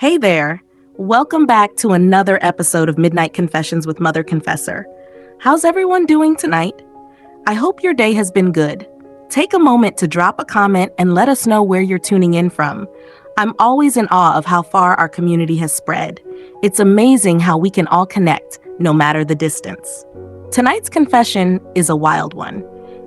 Hey there! Welcome back to another episode of Midnight Confessions with Mother Confessor. How's everyone doing tonight? I hope your day has been good. Take a moment to drop a comment and let us know where you're tuning in from. I'm always in awe of how far our community has spread. It's amazing how we can all connect, no matter the distance. Tonight's confession is a wild one.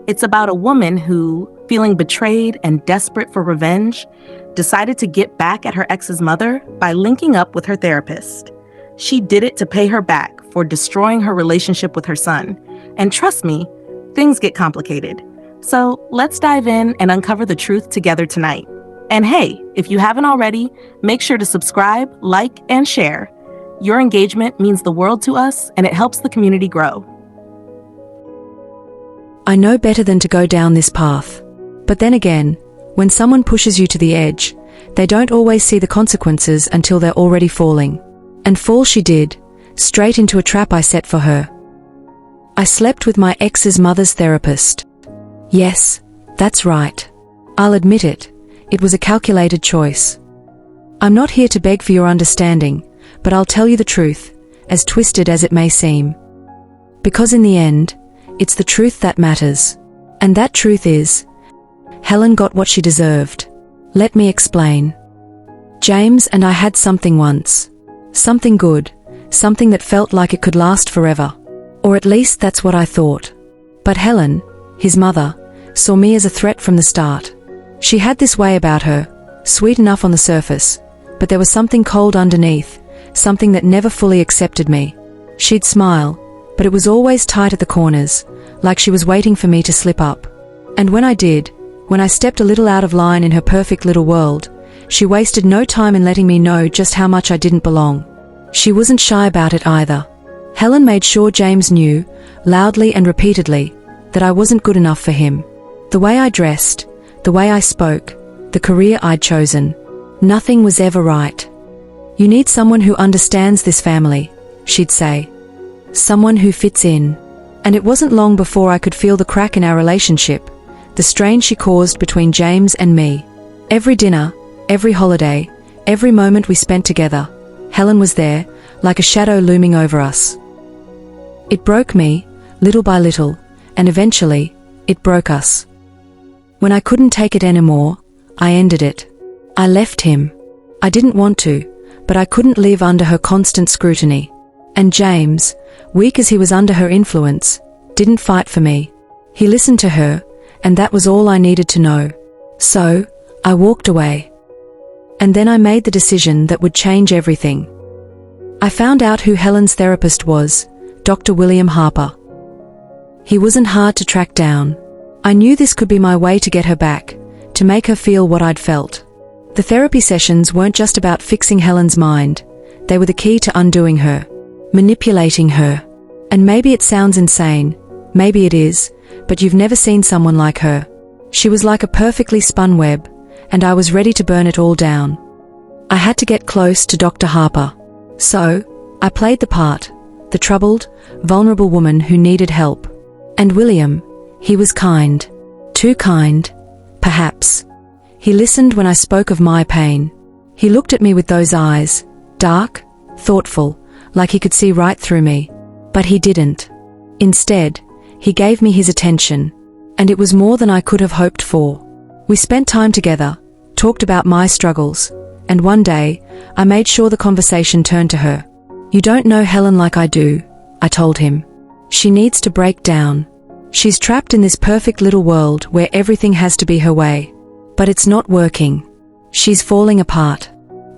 It's about a woman who, feeling betrayed and desperate for revenge, decided to get back at her ex's mother by linking up with her therapist. She did it to pay her back for destroying her relationship with her son. And trust me, things get complicated. So let's dive in and uncover the truth together tonight. And hey, if you haven't already, make sure to subscribe, like, and share. Your engagement means the world to us, and it helps the community grow. I know better than to go down this path. But then again, when someone pushes you to the edge, they don't always see the consequences until they're already falling. And fall she did, straight into a trap I set for her. I slept with my ex's mother's therapist. Yes, that's right. I'll admit it. It was a calculated choice. I'm not here to beg for your understanding, but I'll tell you the truth, as twisted as it may seem. Because in the end, it's the truth that matters. And that truth is, Helen got what she deserved. Let me explain. James and I had something once. Something good, something that felt like it could last forever. Or at least that's what I thought. But Helen, his mother, saw me as a threat from the start. She had this way about her, sweet enough on the surface, but there was something cold underneath, something that never fully accepted me. She'd smile, but it was always tight at the corners, like she was waiting for me to slip up. And when I did, when I stepped a little out of line in her perfect little world, she wasted no time in letting me know just how much I didn't belong. She wasn't shy about it either. Helen made sure James knew, loudly and repeatedly, that I wasn't good enough for him. The way I dressed, the way I spoke, the career I'd chosen, nothing was ever right. You need someone who understands this family, she'd say. Someone who fits in. And it wasn't long before I could feel the crack in our relationship, the strain she caused between James and me. Every dinner, every holiday, every moment we spent together, Helen was there, like a shadow looming over us. It broke me, little by little, and eventually, it broke us. When I couldn't take it anymore, I ended it. I left him. I didn't want to, but I couldn't live under her constant scrutiny. And James, weak as he was under her influence, didn't fight for me. He listened to her, and that was all I needed to know. So, I walked away. And then I made the decision that would change everything. I found out who Helen's therapist was, Dr. William Harper. He wasn't hard to track down. I knew this could be my way to get her back, to make her feel what I'd felt. The therapy sessions weren't just about fixing Helen's mind. They were the key to undoing her, manipulating her. And maybe it sounds insane, maybe it is, but you've never seen someone like her. She was like a perfectly spun web, and I was ready to burn it all down. I had to get close to Dr. Harper. So, I played the part, the troubled, vulnerable woman who needed help. And William, he was kind. Too kind, perhaps. He listened when I spoke of my pain. He looked at me with those eyes, dark, thoughtful, like he could see right through me. But he didn't. Instead, he gave me his attention, and it was more than I could have hoped for. We spent time together, talked about my struggles, and one day, I made sure the conversation turned to her. You don't know Helen like I do, I told him. She needs to break down. She's trapped in this perfect little world where everything has to be her way. But it's not working. She's falling apart.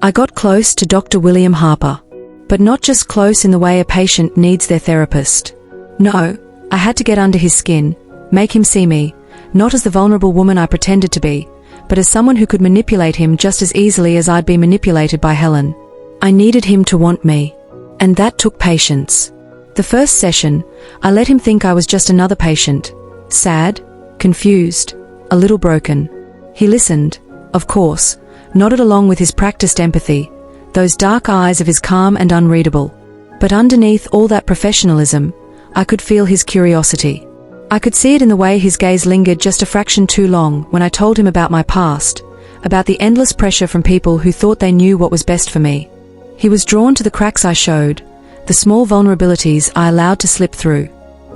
I got close to Dr. William Harper. But not just close in the way a patient needs their therapist. No, I had to get under his skin, make him see me, not as the vulnerable woman I pretended to be, but as someone who could manipulate him just as easily as I'd been manipulated by Helen. I needed him to want me. And that took patience. The first session, I let him think I was just another patient. Sad, confused, a little broken. He listened, of course, nodded along with his practiced empathy, those dark eyes of his calm and unreadable. But underneath all that professionalism, I could feel his curiosity. I could see it in the way his gaze lingered just a fraction too long when I told him about my past, about the endless pressure from people who thought they knew what was best for me. He was drawn to the cracks I showed, the small vulnerabilities I allowed to slip through.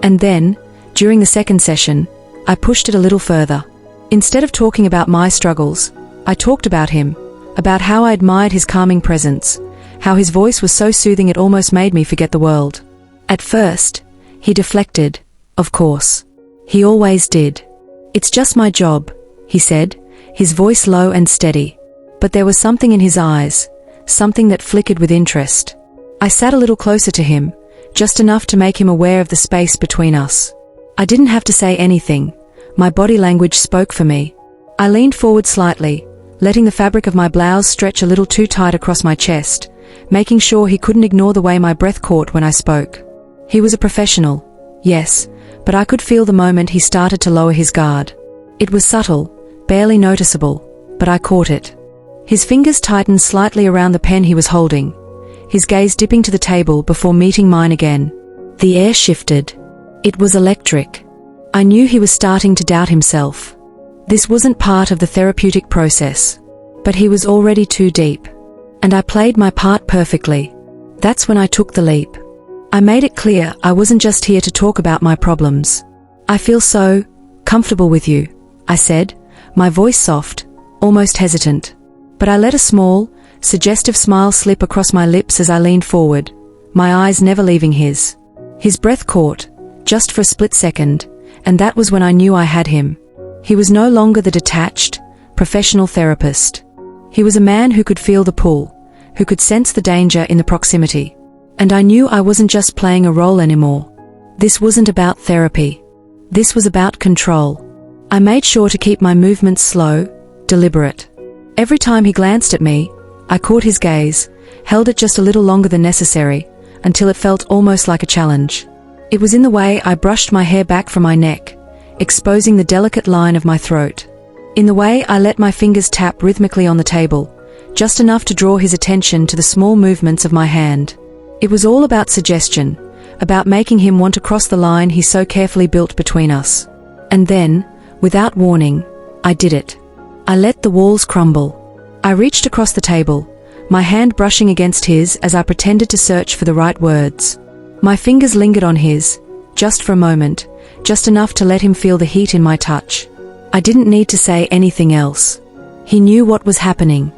And then, during the second session, I pushed it a little further. Instead of talking about my struggles, I talked about him, about how I admired his calming presence, how his voice was so soothing it almost made me forget the world. At first, he deflected, of course. He always did. "It's just my job," he said, his voice low and steady. But there was something in his eyes, something that flickered with interest. I sat a little closer to him, just enough to make him aware of the space between us. I didn't have to say anything. My body language spoke for me. I leaned forward slightly, letting the fabric of my blouse stretch a little too tight across my chest, making sure he couldn't ignore the way my breath caught when I spoke. He was a professional, yes, but I could feel the moment he started to lower his guard. It was subtle, barely noticeable, but I caught it. His fingers tightened slightly around the pen he was holding, his gaze dipping to the table before meeting mine again. The air shifted. It was electric. I knew he was starting to doubt himself. This wasn't part of the therapeutic process, but he was already too deep. And I played my part perfectly. That's when I took the leap. I made it clear I wasn't just here to talk about my problems. "I feel so comfortable with you," I said, my voice soft, almost hesitant. But I let a small, suggestive smile slip across my lips as I leaned forward, my eyes never leaving his. His breath caught, just for a split second, and that was when I knew I had him. He was no longer the detached, professional therapist. He was a man who could feel the pull, who could sense the danger in the proximity. And I knew I wasn't just playing a role anymore. This wasn't about therapy. This was about control. I made sure to keep my movements slow, deliberate. Every time he glanced at me, I caught his gaze, held it just a little longer than necessary, until it felt almost like a challenge. It was in the way I brushed my hair back from my neck, exposing the delicate line of my throat. In the way I let my fingers tap rhythmically on the table, just enough to draw his attention to the small movements of my hand. It was all about suggestion, about making him want to cross the line he so carefully built between us. And then, without warning, I did it. I let the walls crumble. I reached across the table, my hand brushing against his as I pretended to search for the right words. My fingers lingered on his, just for a moment, just enough to let him feel the heat in my touch. I didn't need to say anything else. He knew what was happening.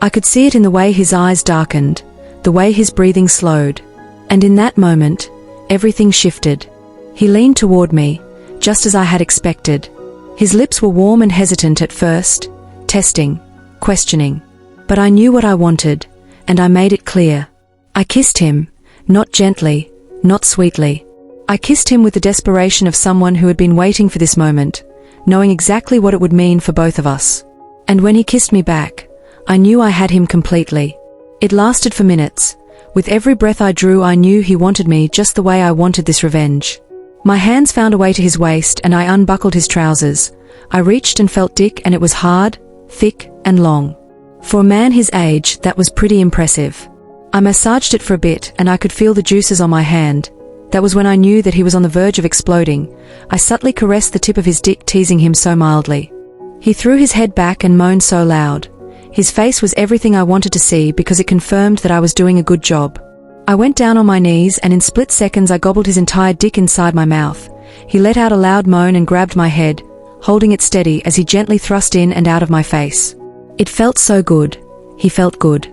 I could see it in the way his eyes darkened, the way his breathing slowed. And in that moment, everything shifted. He leaned toward me, just as I had expected. His lips were warm and hesitant at first, testing, questioning. But I knew what I wanted, and I made it clear. I kissed him, not gently, not sweetly. I kissed him with the desperation of someone who had been waiting for this moment, knowing exactly what it would mean for both of us. And when he kissed me back, I knew I had him completely. It lasted for minutes. With every breath I drew, I knew he wanted me just the way I wanted this revenge. My hands found a way to his waist and I unbuckled his trousers. I reached and felt dick, and it was hard, thick, and long. For a man his age, that was pretty impressive. I massaged it for a bit and I could feel the juices on my hand. That was when I knew that he was on the verge of exploding. I subtly caressed the tip of his dick, teasing him so mildly. He threw his head back and moaned so loud. His face was everything I wanted to see because it confirmed that I was doing a good job. I went down on my knees and in split seconds I gobbled his entire dick inside my mouth. He let out a loud moan and grabbed my head, holding it steady as he gently thrust in and out of my face. It felt so good. He felt good.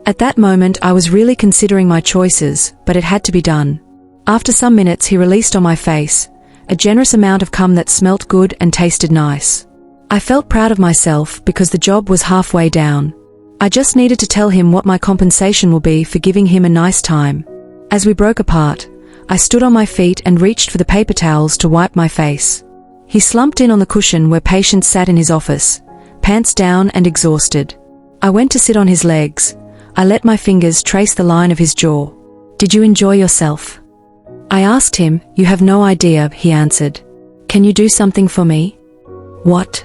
At that moment I was really considering my choices, but it had to be done. After some minutes he released on my face, a generous amount of cum that smelt good and tasted nice. I felt proud of myself because the job was halfway down. I just needed to tell him what my compensation will be for giving him a nice time. As we broke apart, I stood on my feet and reached for the paper towels to wipe my face. He slumped in on the cushion where patients sat in his office, pants down and exhausted. I went to sit on his legs. I let my fingers trace the line of his jaw. "Did you enjoy yourself?" I asked him. "You have no idea," he answered. "Can you do something for me?" "What?"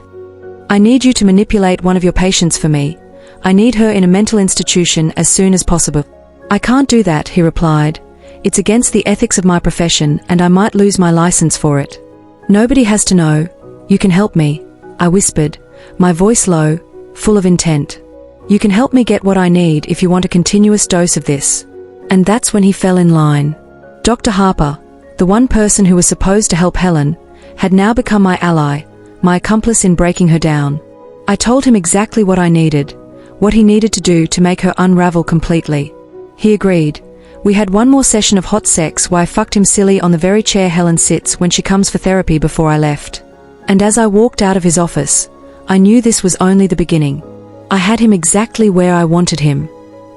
"I need you to manipulate one of your patients for me. I need her in a mental institution as soon as possible." "I can't do that," he replied. "It's against the ethics of my profession and I might lose my license for it." "Nobody has to know. You can help me," I whispered, my voice low, full of intent. "You can help me get what I need if you want a continuous dose of this." And that's when he fell in line. Dr. Harper, the one person who was supposed to help Helen, had now become my ally, my accomplice in breaking her down. I told him exactly what I needed, what he needed to do to make her unravel completely. He agreed. We had one more session of hot sex where I fucked him silly on the very chair Helen sits when she comes for therapy before I left. And as I walked out of his office, I knew this was only the beginning. I had him exactly where I wanted him.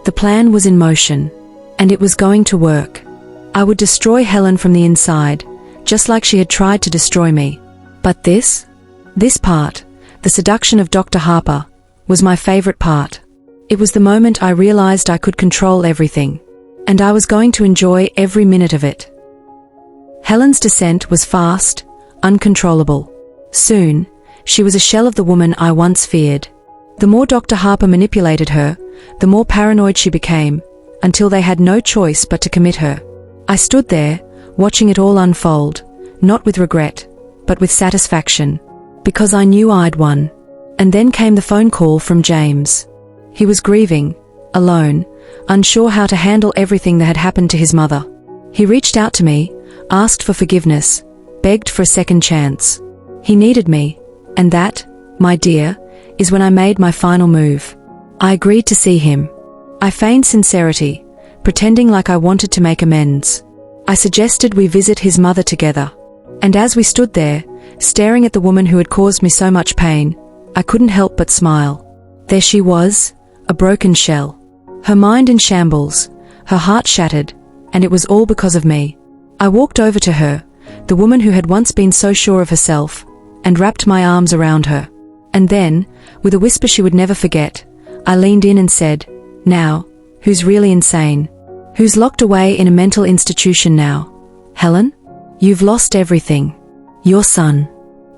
The plan was in motion, and it was going to work. I would destroy Helen from the inside, just like she had tried to destroy me. But this part, the seduction of Dr. Harper, was my favorite part. It was the moment I realized I could control everything, and I was going to enjoy every minute of it. Helen's descent was fast, uncontrollable. Soon, she was a shell of the woman I once feared. The more Dr. Harper manipulated her, the more paranoid she became, until they had no choice but to commit her. I stood there, watching it all unfold, not with regret, but with satisfaction, because I knew I'd won. And then came the phone call from James. He was grieving, alone, unsure how to handle everything that had happened to his mother. He reached out to me, asked for forgiveness, begged for a second chance. He needed me, and that, my dear, is when I made my final move. I agreed to see him. I feigned sincerity, pretending like I wanted to make amends. I suggested we visit his mother together. And as we stood there, staring at the woman who had caused me so much pain, I couldn't help but smile. There she was, a broken shell. Her mind in shambles, her heart shattered, and it was all because of me. I walked over to her, the woman who had once been so sure of herself, and wrapped my arms around her. And then, with a whisper she would never forget, I leaned in and said, "Now, who's really insane? Who's locked away in a mental institution now? Helen? You've lost everything. Your son.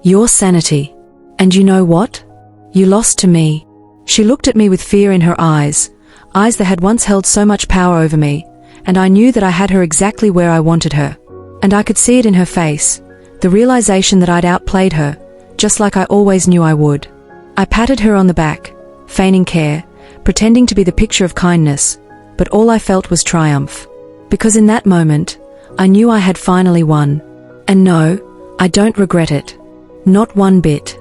Your sanity. And you know what? You lost to me." She looked at me with fear in her eyes that had once held so much power over me, and I knew that I had her exactly where I wanted her. And I could see it in her face, the realization that I'd outplayed her, just like I always knew I would. I patted her on the back, feigning care, pretending to be the picture of kindness, but all I felt was triumph. Because in that moment, I knew I had finally won. And no, I don't regret it. Not one bit.